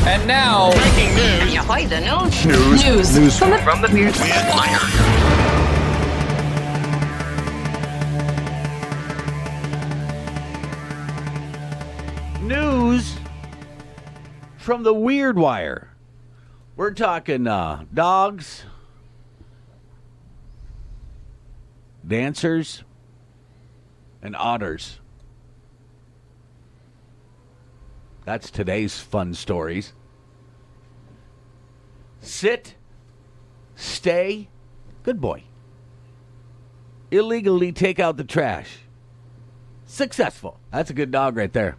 And now, breaking news. Ahoy, the news. News From the Weird Wire. News from the Weird Wire. We're talking dogs, dancers, and otters. That's today's fun stories. Sit, stay, good boy. Illegally take out the trash. Successful. That's a good dog right there.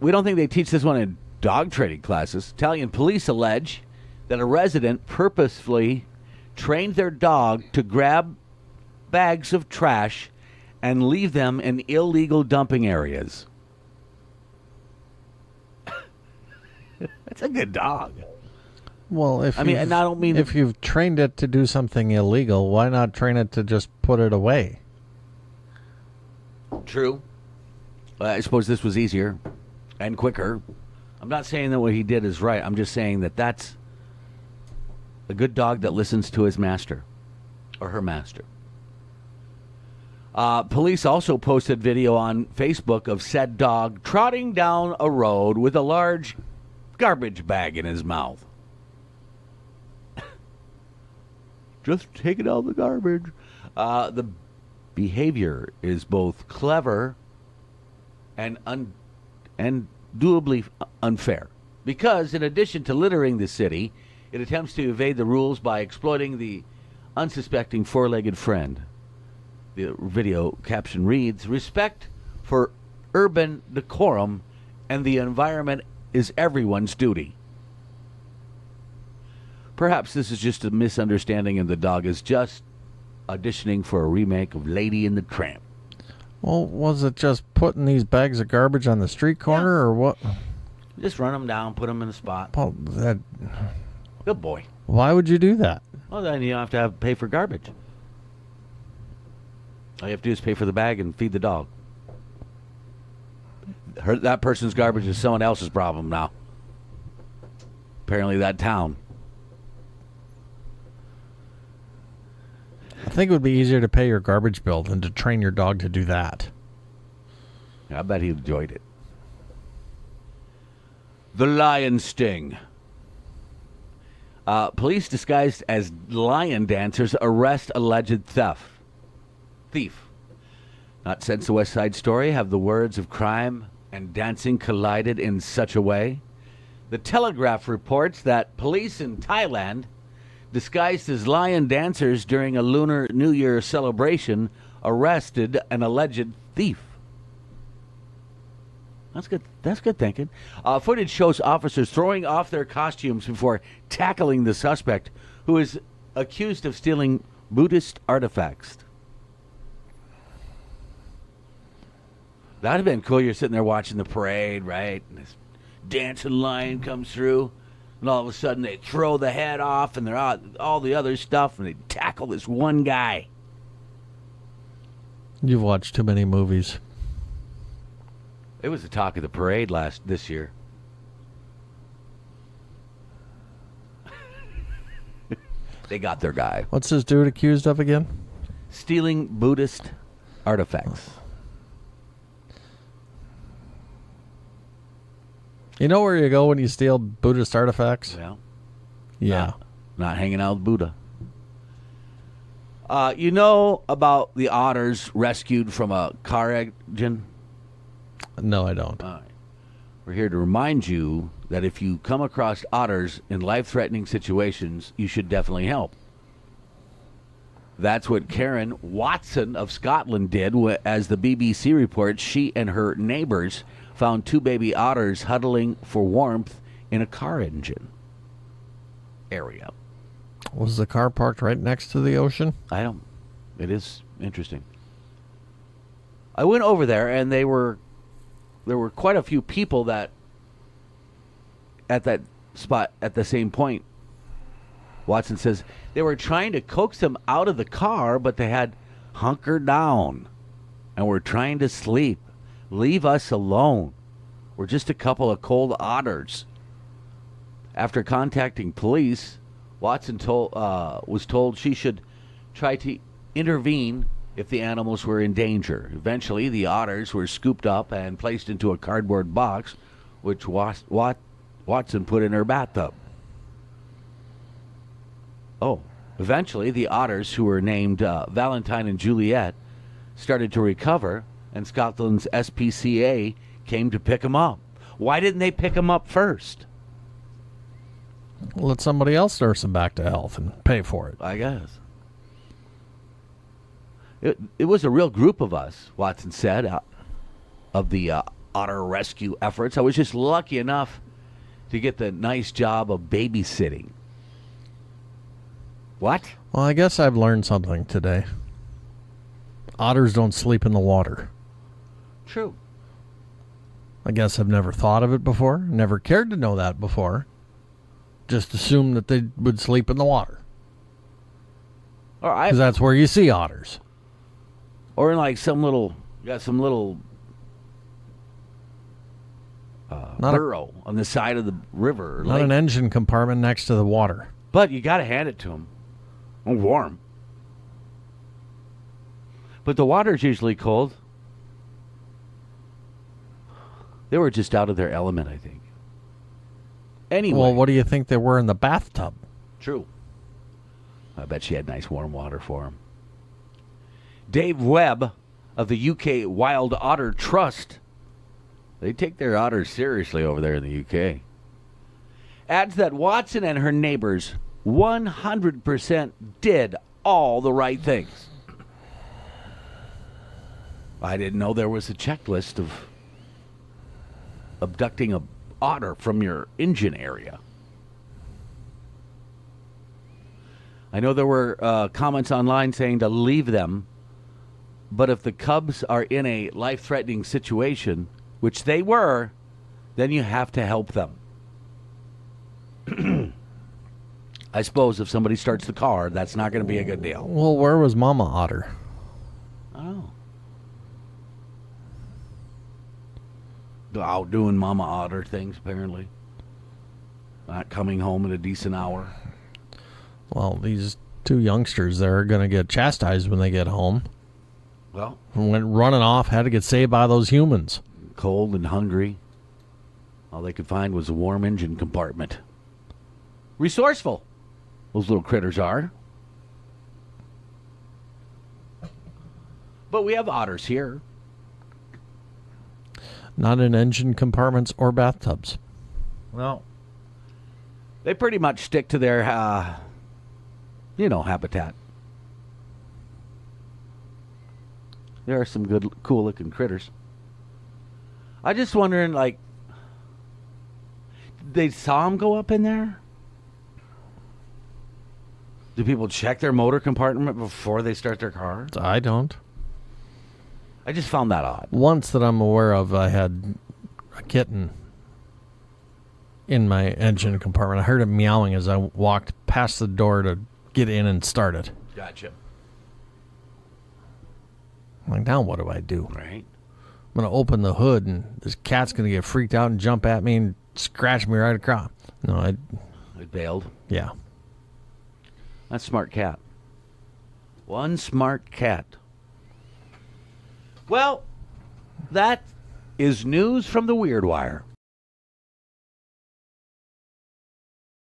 We don't think they teach this one in dog training classes. Italian police allege that a resident purposefully trained their dog to grab bags of trash and leave them in illegal dumping areas. That's a good dog. Well, I don't mean if you've trained it to do something illegal, why not train it to just put it away? True. I suppose this was easier and quicker. I'm not saying that what he did is right. I'm just saying that that's a good dog that listens to his master or her master. Police also posted video on Facebook of said dog trotting down a road with a large garbage bag in his mouth. Just taking out the garbage. The behavior is both clever and doably unfair. Because in addition to littering the city, it attempts to evade the rules by exploiting the unsuspecting four-legged friend. The video caption reads, "Respect for urban decorum and the environment is everyone's duty." Perhaps this is just a misunderstanding and the dog is just auditioning for a remake of Lady and the Tramp. Well, was it just putting these bags of garbage on the street corner or what? Just run them down, put them in a spot. Well, Good boy. why would you do that? Well, then you don't have to pay for garbage. All you have to do is pay for the bag and feed the dog. That person's garbage is someone else's problem now. Apparently that town. I think it would be easier to pay your garbage bill than to train your dog to do that. I bet he enjoyed it. The lion sting. Police disguised as lion dancers arrest alleged thief. Not since the West Side Story have the words of crime and dancing collided in such a way. The Telegraph reports that police in Thailand, disguised as lion dancers during a Lunar New Year celebration, arrested an alleged thief. That's good. That's good thinking. Footage shows officers throwing off their costumes before tackling the suspect, who is accused of stealing Buddhist artifacts. That'd have been cool. You're sitting there watching the parade, right? And this dancing lion comes through, and all of a sudden they throw the head off, and they're out all the other stuff, and they tackle this one guy. You've watched too many movies. It was the talk of the parade this year. They got their guy. What's this dude accused of again? Stealing Buddhist artifacts. You know where you go when you steal Buddhist artifacts? Well, Yeah. not hanging out with Buddha. You know about the otters rescued from a car engine? No, I don't. All right. We're here to remind you that if you come across otters in life-threatening situations, you should definitely help. That's what Karen Watson of Scotland did. As the BBC reports, she and her neighbors found two baby otters huddling for warmth in a car engine area. Was the car parked right next to the ocean? It is interesting. I went over there, and there were quite a few people that at that spot at the same point. Watson says they were trying to coax them out of the car, but they had hunkered down and were trying to sleep. Leave us alone. were just a couple of cold otters. After contacting police, Watson was told she should try to intervene if the animals were in danger. Eventually, the otters were scooped up and placed into a cardboard box, which Watson put in her bathtub. Eventually, the otters, who were named Valentine and Juliet, started to recover, and Scotland's SPCA came to pick them up. Why didn't they pick them up first? Let somebody else nurse them back to health and pay for it. I guess. It was a real group of us, Watson said, of the otter rescue efforts. I was just lucky enough to get the nice job of babysitting. What? Well, I guess I've learned something today. Otters don't sleep in the water. True. I guess I've never thought of it before. Never cared to know that before. Just assumed that they would sleep in the water. Because that's where you see otters. Or in like some little burrow on the side of the river. Or Not lake. an engine compartment next to the water. But you got to hand it to them. Warm. But the water's usually cold. They were just out of their element, I think. Anyway. Well, what do you think they were in the bathtub? True. I bet she had nice warm water for him. Dave Webb of the UK Wild Otter Trust, they take their otters seriously over there in the UK, adds that Watson and her neighbors 100% did all the right things. I didn't know there was a checklist of abducting a otter from your engine area. I know there were comments online saying to leave them, but if the cubs are in a life-threatening situation, which they were, then you have to help them. I suppose if somebody starts the car, that's not going to be a good deal. Well, where was Mama Otter? Oh. Out doing Mama Otter things, apparently. Not coming home at a decent hour. Well, these two youngsters there are going to get chastised when they get home. Well, Went running off, had to get saved by those humans. cold and hungry. All they could find was a warm engine compartment. Resourceful, those little critters are. But we have otters here. Not in engine compartments or bathtubs. Well, they pretty much stick to their, habitat. There are some good, cool-looking critters. I just wondering, they saw them go up in there? Do people check their motor compartment before they start their car? I don't. I just found that odd. Once that I'm aware of, I had a kitten in my engine compartment. I heard it meowing as I walked past the door to get in and start it. Gotcha. I'm like, now what do I do? Right. I'm going to open the hood, and this cat's going to get freaked out and jump at me and scratch me right across. No, It bailed. yeah. That's a smart cat. One smart cat. Well, that is news from the Weird Wire.